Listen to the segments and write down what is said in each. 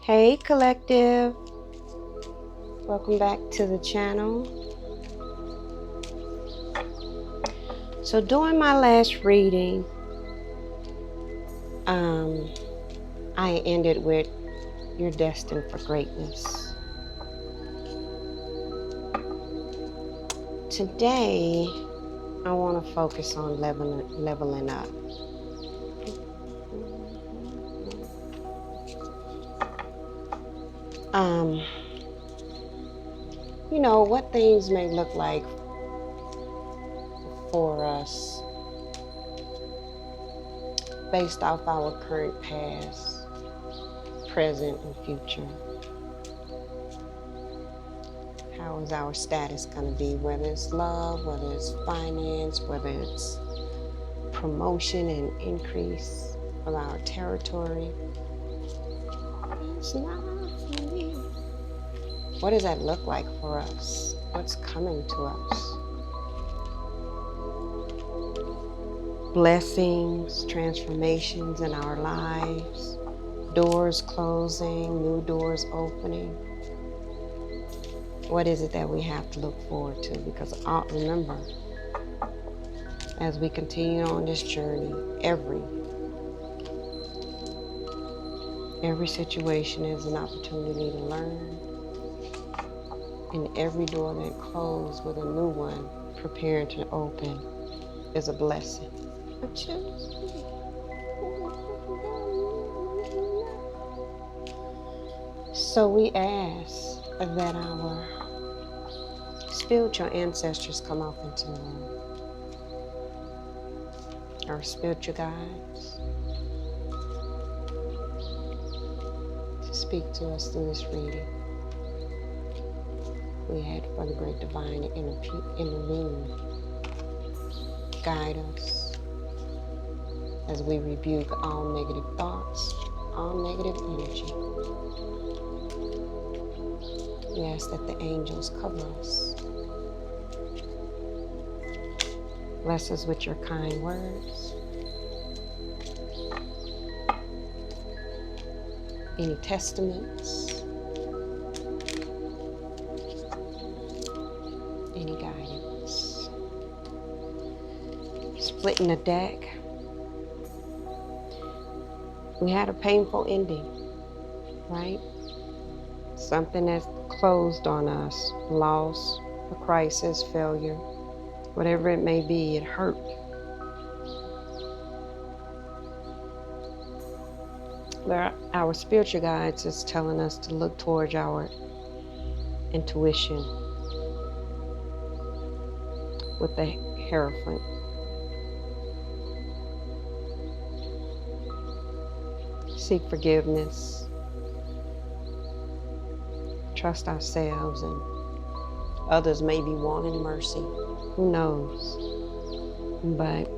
Hey collective, welcome back to the channel. So during my last reading, I ended with you're destined for greatness. Today, I want to focus on leveling up. You know, what things may look like for us based off our current past, present, and future. How is our status going to be, whether it's love, whether it's finance, whether it's promotion and increase of our territory. It's not for me. What does that look like for us? What's coming to us? Blessings, transformations in our lives, doors closing, new doors opening. What is it that we have to look forward to? Because remember, as we continue on this journey, every situation is an opportunity to learn, and every door that closed with a new one preparing to open is a blessing. So we ask that our spiritual ancestors come up into the room, our spiritual guides, to speak to us through this reading. We had for the great divine to intervene, guide us as we rebuke all negative thoughts, all negative energy. We ask that the angels cover us. Bless us with your kind words. Any testaments, any guidance. Splitting the deck. We had a painful ending, right? Something that's closed on us, loss, a crisis, failure, whatever it may be, it hurt. But our spiritual guides is telling us to look towards our intuition with the Hierophant. Seek forgiveness. Trust ourselves, and others may be wanting mercy. Who knows? But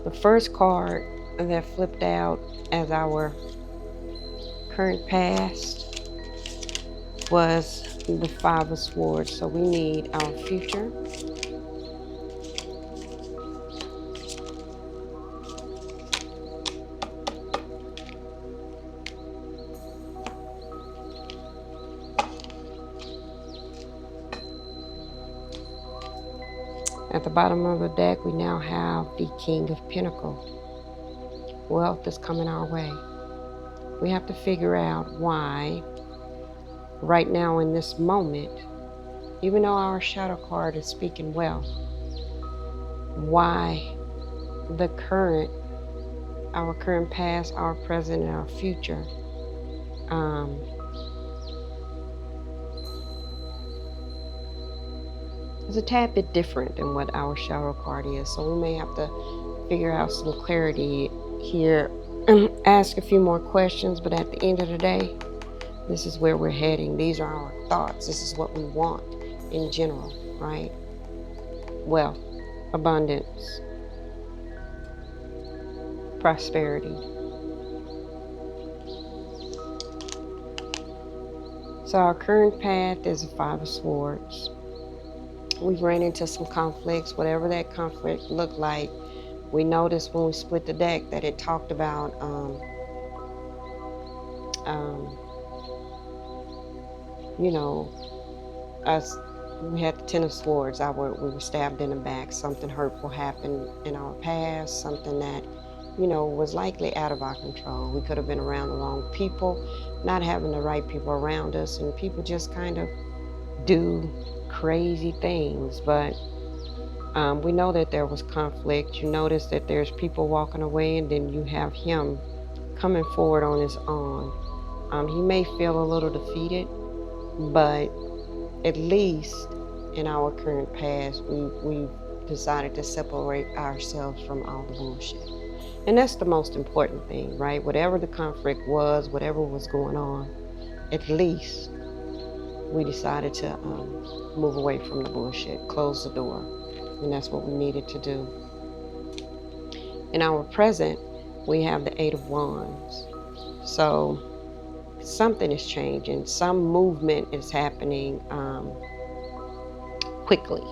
the first card that flipped out as our current past was the Five of Swords. So we need our future. At the bottom of the deck, we now have the King of Pentacles. Wealth is coming our way. We have to figure out why, right now in this moment, even though our shadow card is speaking wealth, why our current past, our present, and our future is a tad bit different than what our shadow card is. So we may have to figure out some clarity here and ask a few more questions. But at the end of the day, this is where we're heading. These are our thoughts. This is what we want in general, right? Wealth, abundance, prosperity. So our current path is a Five of Swords. We've ran into some conflicts, whatever that conflict looked like. We noticed when we split the deck that it talked about um, you know, us, we had the Ten of Swords. We were stabbed in the back. Something hurtful happened in our past, something that, was likely out of our control. We could have been around the wrong people, not having the right people around us, and people just kind of do crazy things. But we know that there was conflict. You notice that there's people walking away, and then you have him coming forward on his own. He may feel a little defeated, but at least in our current past, we've decided to separate ourselves from all the bullshit. And that's the most important thing, right? Whatever the conflict was, whatever was going on, at least we decided to move away from the bullshit, close the door. And that's what we needed to do. In our present, we have the Eight of Wands. So something is changing. Some movement is happening quickly.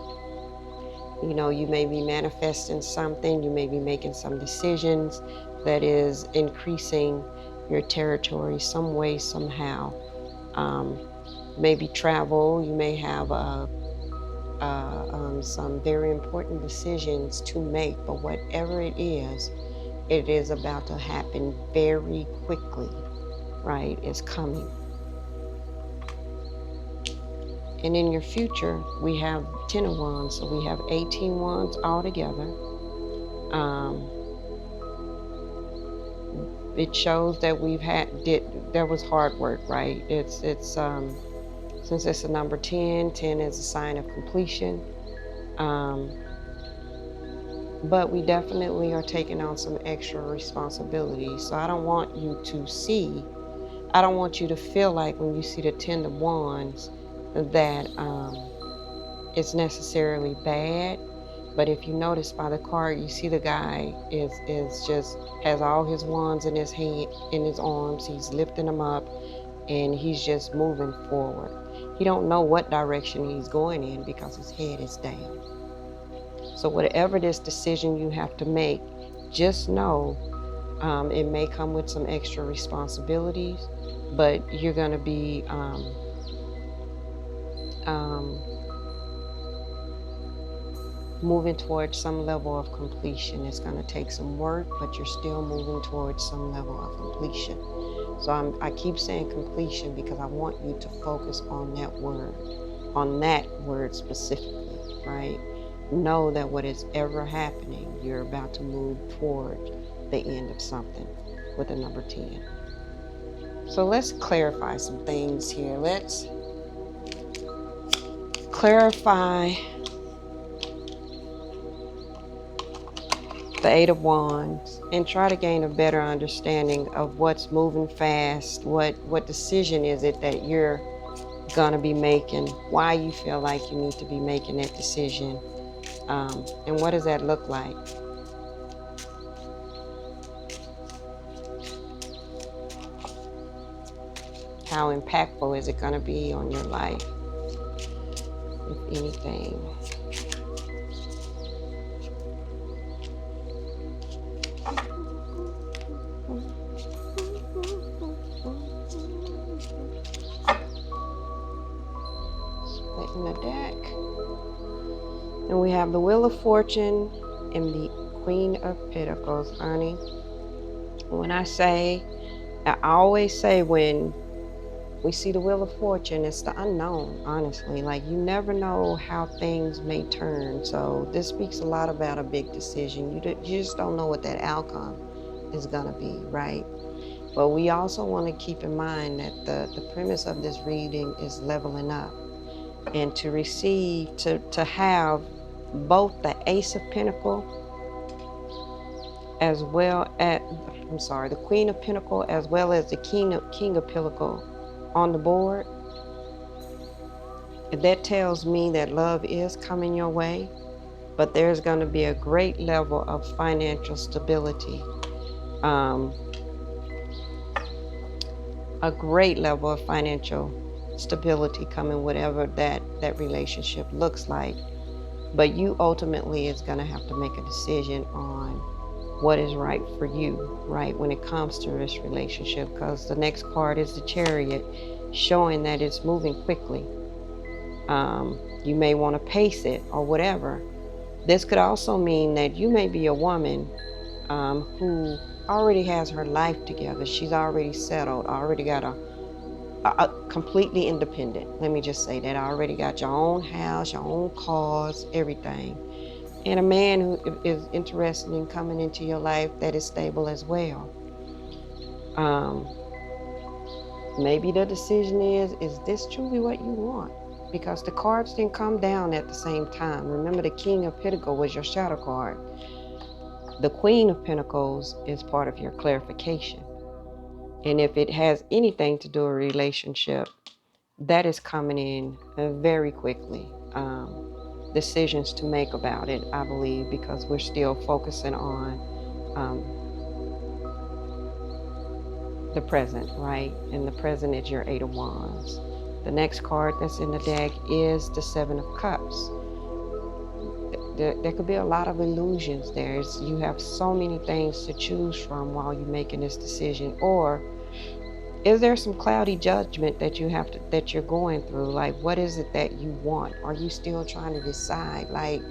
You may be manifesting something. You may be making some decisions that is increasing your territory some way, somehow. Maybe travel. You may have some very important decisions to make, but whatever it is about to happen very quickly, right? It's coming. And in your future, we have 10 of Wands, so we have 18 Wands altogether. It shows that there was hard work, right? It's since it's a number 10 is a sign of completion. But we definitely are taking on some extra responsibilities. So I don't want you to feel like when you see the 10 of Wands that it's necessarily bad. But if you notice by the card, you see the guy is just has all his wands in his hand, in his arms. He's lifting them up, and he's just moving forward. He don't know what direction he's going in because his head is down. So whatever this decision you have to make, just know it may come with some extra responsibilities, but you're going to be moving towards some level of completion. It's going to take some work, but you're still moving towards some level of completion. So I keep saying completion because I want you to focus on that word specifically, right? Know that what is ever happening, you're about to move toward the end of something with the number 10. So let's clarify some things here. Let's clarify the Eight of Wands and try to gain a better understanding of what's moving fast, what decision is it that you're gonna be making, why you feel like you need to be making that decision, and what does that look like? How impactful is it gonna be on your life, if anything? Splitting the deck. And we have the Wheel of Fortune and the Queen of Pentacles, honey. When I always say when we see the Wheel of Fortune, it's the unknown, honestly. Like, you never know how things may turn. So this speaks a lot about a big decision. You just don't know what that outcome is going to be, right? But we also want to keep in mind that the premise of this reading is leveling up. And to receive, to have both the Ace of Pentacles as well as, the Queen of Pentacles as well as the King of Pentacles on the board, that tells me that love is coming your way, but there's going to be a great level of financial stability. A great level of financial stability coming, whatever that relationship looks like. But you ultimately is going to have to make a decision on what is right for you, right, when it comes to this relationship. Because the next card is the Chariot, showing that it's moving quickly. You may want to pace it or whatever. This could also mean that you may be a woman who already has her life together. She's already settled, already got a completely independent. Let me just say that. Already got your own house, your own cars, everything. And a man who is interested in coming into your life that is stable as well. Um, Maybe the decision is this truly what you want? Because the cards didn't come down at the same time. Remember, the King of Pentacles was your shadow card. The Queen of Pentacles is part of your clarification. And if it has anything to do with a relationship, that is coming in very quickly. Decisions to make about it, I believe, because we're still focusing on the present, right? And the present is your Eight of Wands. The next card that's in the deck is the Seven of Cups. There could be a lot of illusions there. You have so many things to choose from while you're making this decision. Or is there some cloudy judgment that you're going through? Like, what is it that you want? Are you still trying to decide? Like,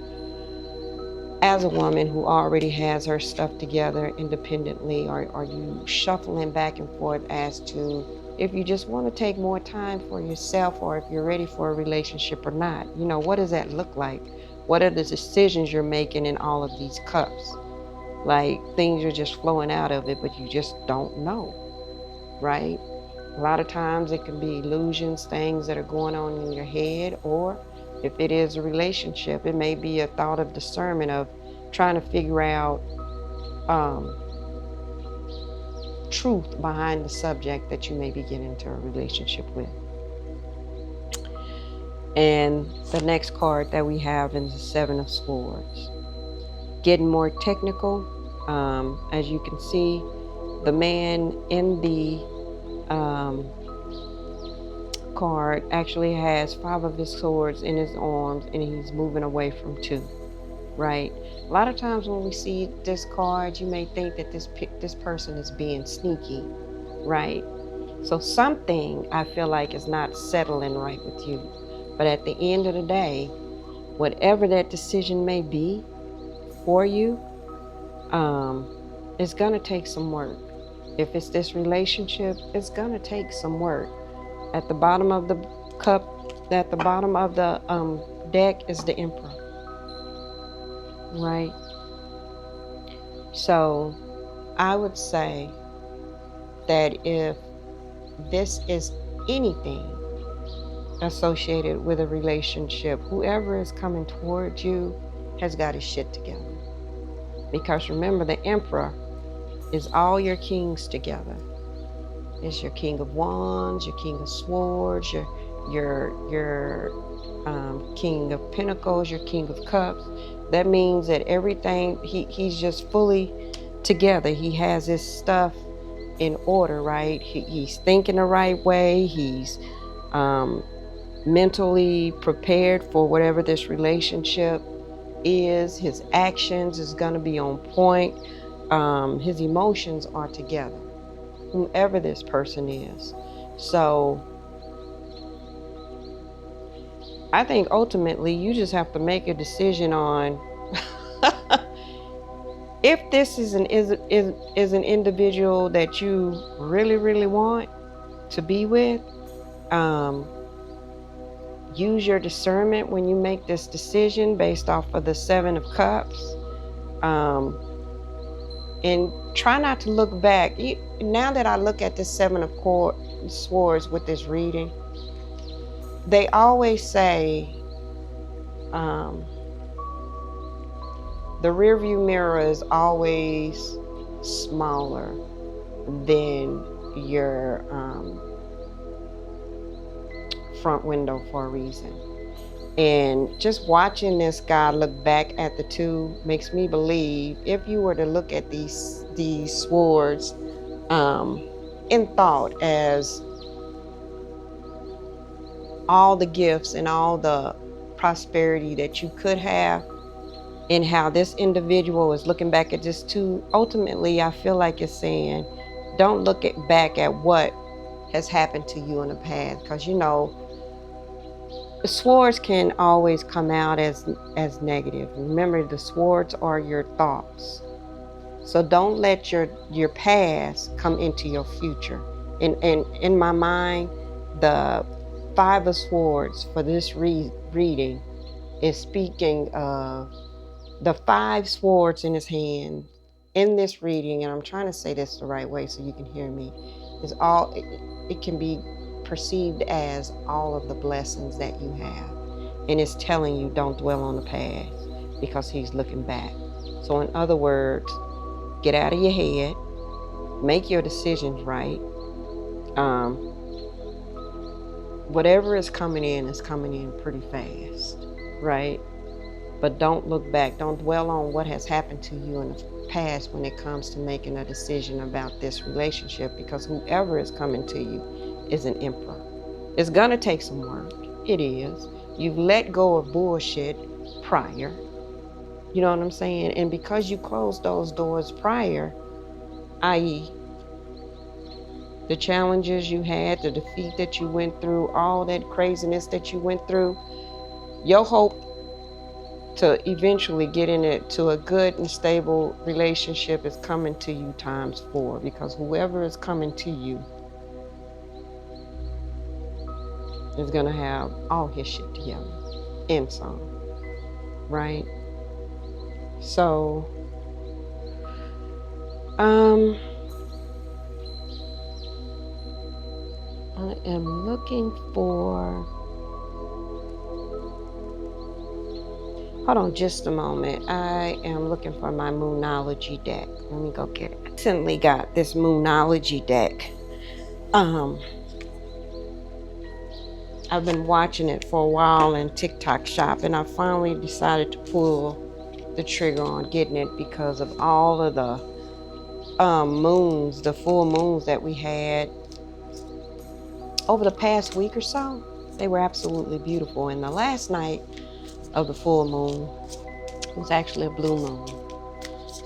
as a woman who already has her stuff together independently, or are you shuffling back and forth as to if you just want to take more time for yourself, or if you're ready for a relationship or not? You know, what does that look like? What are the decisions you're making in all of these cups? Like, things are just flowing out of it, but you just don't know, right? A lot of times it can be illusions, things that are going on in your head, or if it is a relationship, it may be a thought of discernment of trying to figure out truth behind the subject that you may be getting into a relationship with. And the next card that we have is the Seven of Swords. Getting more technical, as you can see, the man in the card actually has 5 of his swords in his arms, and he's moving away from 2, right? A lot of times when we see this card, you may think that this person is being sneaky, right? So something, I feel like, is not settling right with you. But at the end of the day, whatever that decision may be for you, it's gonna take some work. If it's this relationship, it's gonna take some work. At the bottom of the cup, at the bottom of the deck is the Emperor, right? So I would say that if this is anything associated with a relationship, whoever is coming towards you has got his shit together. Because remember, the Emperor is all your kings together. It's your King of Wands, your King of Swords, your King of Pentacles, your King of Cups. That means that everything, he's just fully together. He has his stuff in order, right? He's thinking the right way. He's mentally prepared for whatever this relationship is. His actions is going to be on point. His emotions are together, whomever this person is. So I think ultimately you just have to make a decision on if this is an individual that you really, really want to be with. Use your discernment when you make this decision based off of the Seven of Cups. And try not to look back. Now that I look at the Seven of Swords with this reading, they always say the rearview mirror is always smaller than your front window for a reason. And just watching this guy look back at the 2 makes me believe, if you were to look at these swords in thought as all the gifts and all the prosperity that you could have, and how this individual is looking back at this too. Ultimately, I feel like it's saying, don't look back at what has happened to you in the past, because the swords can always come out as negative. Remember, the swords are your thoughts. So don't let your past come into your future. And in my mind, the Five of Swords for this reading is speaking of the five swords in his hand in this reading, and I'm trying to say this the right way so you can hear me, is all it can be perceived as all of the blessings that you have. And it's telling you don't dwell on the past because he's looking back. So in other words, get out of your head, make your decisions right. Whatever is coming in pretty fast, right? But don't look back. Don't dwell on what has happened to you in the past when it comes to making a decision about this relationship, because whoever is coming to you is an emperor. It's gonna take some work. It is. You've let go of bullshit prior. You know what I'm saying? And because you closed those doors prior, i.e., the challenges you had, the defeat that you went through, all that craziness that you went through, your hope to eventually get into a good and stable relationship is coming to you times 4, because whoever is coming to you is going to have all his shit together and some, right? So, I am looking for, hold on just a moment. I am looking for my Moonology deck. Let me go get it. I recently got this Moonology deck. I've been watching it for a while in TikTok shop, and I finally decided to pull the trigger on getting it because of all of the moons, the full moons that we had over the past week or so. They were absolutely beautiful. And the last night of the full moon was actually a blue moon.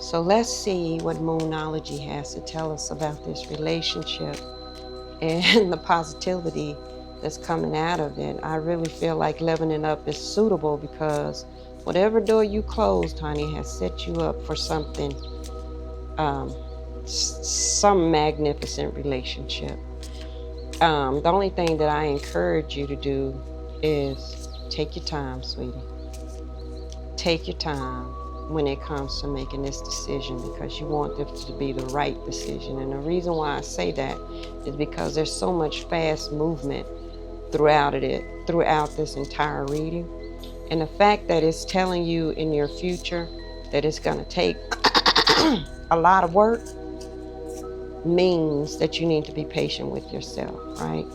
So let's see what Moonology has to tell us about this relationship and the positivity that's coming out of it. I really feel like leveling up is suitable, because whatever door you closed, honey, has set you up for something, some magnificent relationship. The only thing that I encourage you to do is take your time, sweetie. Take your time when it comes to making this decision, because you want this to be the right decision. And the reason why I say that is because there's so much fast movement throughout this entire reading. And the fact that it's telling you in your future that it's going to take a lot of work means that you need to be patient with yourself, right?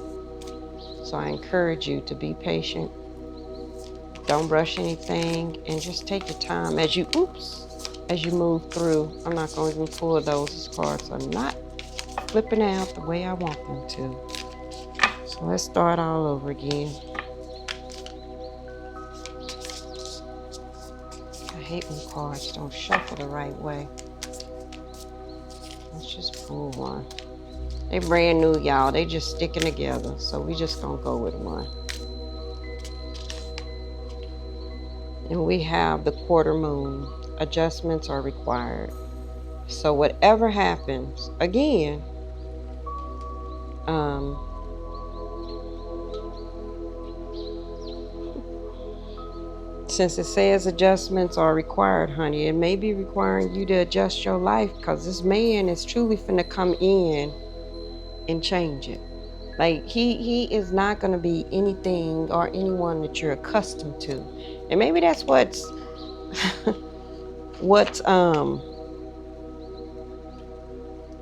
So I encourage you to be patient. Don't rush anything, and just take your time as you move through. I'm not going to even pull those cards. I'm not flipping out the way I want them to. So let's start all over again. I hate when cards don't shuffle the right way. Let's just pull one. They brand new, y'all. They just sticking together. So we just gonna go with one. And we have the quarter moon. Adjustments are required. So whatever happens, again, since it says adjustments are required, honey, it may be requiring you to adjust your life, because this man is truly finna come in and change it. Like he is not going to be anything or anyone that you're accustomed to. And maybe that's what's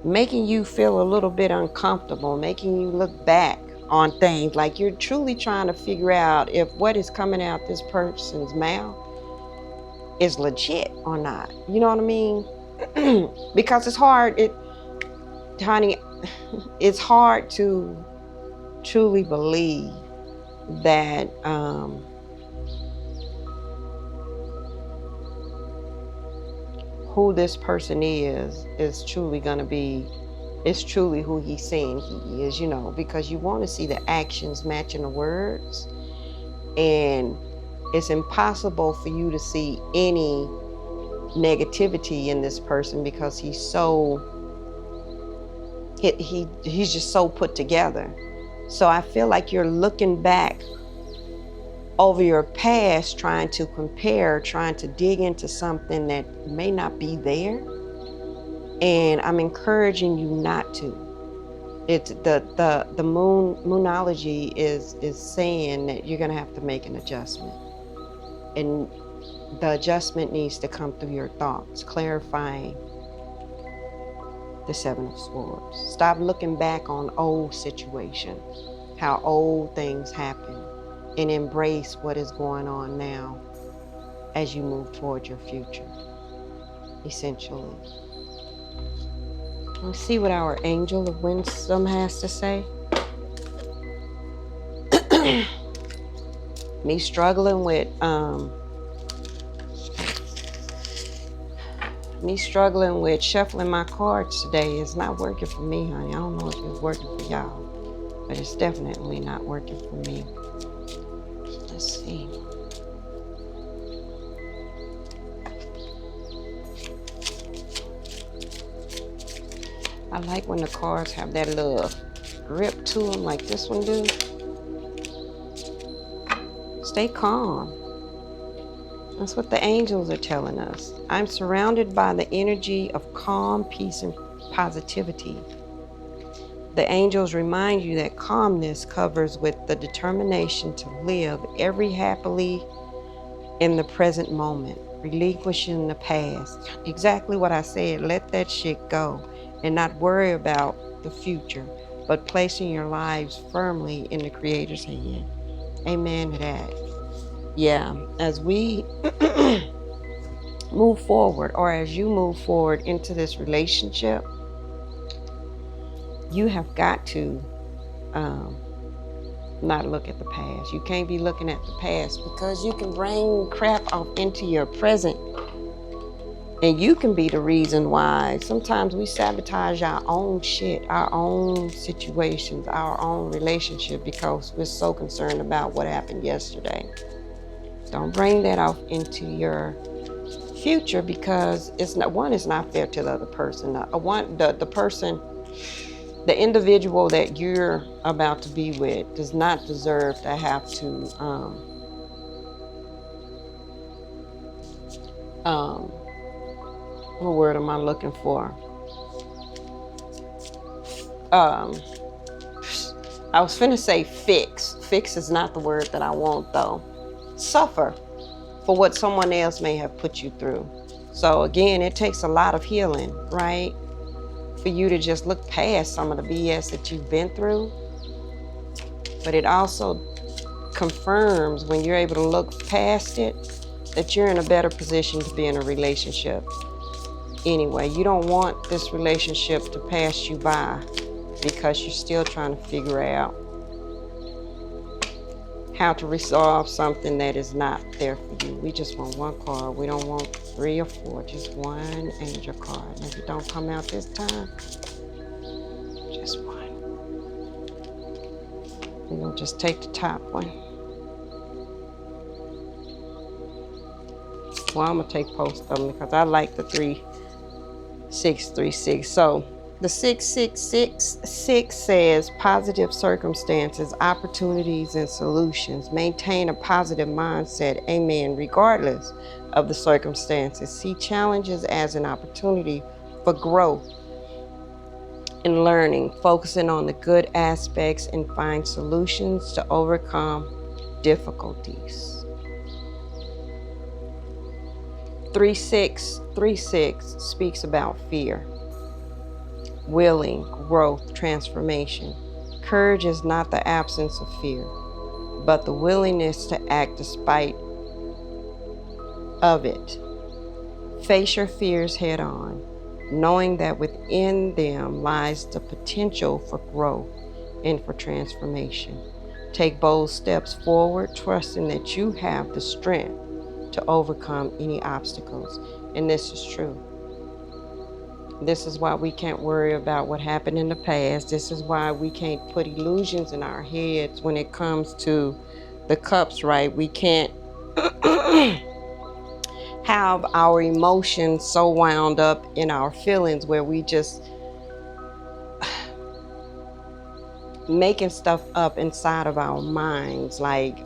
making you feel a little bit uncomfortable, making you look back on things, like you're truly trying to figure out if what is coming out this person's mouth is legit or not. You know what I mean? Because it's hard, honey, it's hard to truly believe that who this person is truly going to be, it's truly who he's saying he is, because you want to see the actions matching the words. And it's impossible for you to see any negativity in this person because he's just so put together. So I feel like you're looking back over your past, trying to compare, trying to dig into something that may not be there. And I'm encouraging you not to. It's the moonology is saying that you're gonna have to make an adjustment. And the adjustment needs to come through your thoughts, clarifying the Seven of Swords. Stop looking back on old situations, how old things happen, and embrace what is going on now as you move toward your future, essentially. Let's see what our angel of wisdom has to say. Me struggling with shuffling my cards today is not working for me, honey. I don't know if it's working for y'all, but it's definitely not working for me. Let's see. I like when the cards have that little grip to them like this one do. Stay calm. That's what the angels are telling us. I'm surrounded by the energy of calm, peace, and positivity. The angels remind you that calmness covers with the determination to live every happily in the present moment, relinquishing the past. Exactly what I said. Let that shit go and not worry about the future, but placing your lives firmly in the Creator's hand. Amen to that. Yeah, as we move forward, or as you move forward into this relationship, you have got to not look at the past. You can't be looking at the past because you can bring crap off into your present. And you can be the reason why sometimes we sabotage our own shit, our own situations, our own relationship because we're so concerned about what happened yesterday. Don't bring that off into your future because it's not fair to the other person. The person, the individual that you're about to be with does not deserve to have to what word am I looking for? I was finna say fix. Fix is not the word that I want though. Suffer for what someone else may have put you through. So again, it takes a lot of healing, right? For you to just look past some of the BS that you've been through. But it also confirms when you're able to look past it that you're in a better position to be in a relationship. Anyway, you don't want this relationship to pass you by because you're still trying to figure out how to resolve something that is not there for you. We just want one card. We don't want 3 or 4, just one angel card. And if it don't come out this time, just one. We're gonna just take the top one. Well, I'm gonna take both of them because I like the 3636. So the 6666 says positive circumstances, opportunities, and solutions. Maintain a positive mindset, amen, regardless of the circumstances. See challenges as an opportunity for growth and learning, focusing on the good aspects and find solutions to overcome difficulties. 3636 speaks about fear, willing, growth, transformation. Courage is not the absence of fear, but the willingness to act despite of it. Face your fears head on, knowing that within them lies the potential for growth and for transformation. Take bold steps forward, trusting that you have the strength to overcome any obstacles. And this is true. This is why we can't worry about what happened in the past. This is why we can't put illusions in our heads when it comes to the cups, right? We can't have our emotions so wound up in our feelings where we just making stuff up inside of our minds, like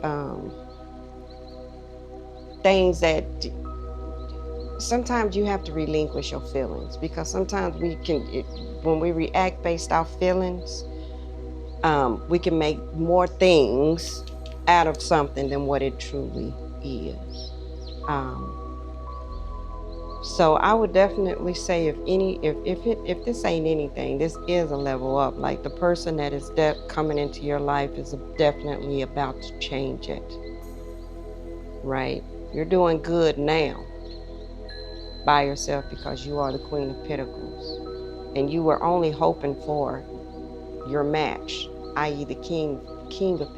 things that sometimes you have to relinquish your feelings, because sometimes when we react based off feelings, we can make more things out of something than what it truly is. So I would definitely say, if this ain't anything, this is a level up. Like, the person that is coming into your life is definitely about to change it, right? You're doing good now by yourself because you are the Queen of Pentacles, and you were only hoping for your match, i.e. the King of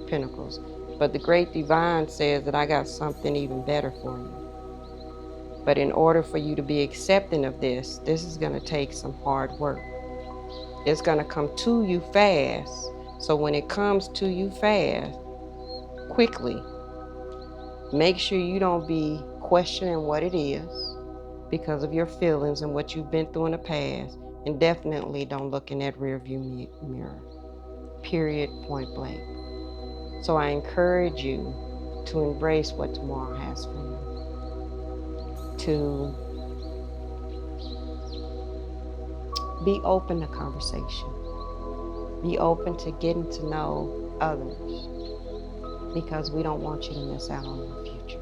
Pentacles. But the Great Divine says that I got something even better for you. But in order for you to be accepting of this is going to take some hard work. It's going to come to you fast. So when it comes to you fast, quickly, make sure you don't be questioning what it is because of your feelings and what you've been through in the past. And definitely don't look in that rearview mirror. Period, point blank. So I encourage you to embrace what tomorrow has for you. To be open to conversation. Be open to getting to know others, because we don't want you to miss out on your future.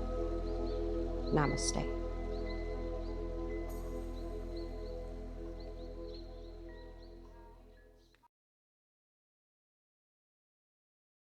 Namaste.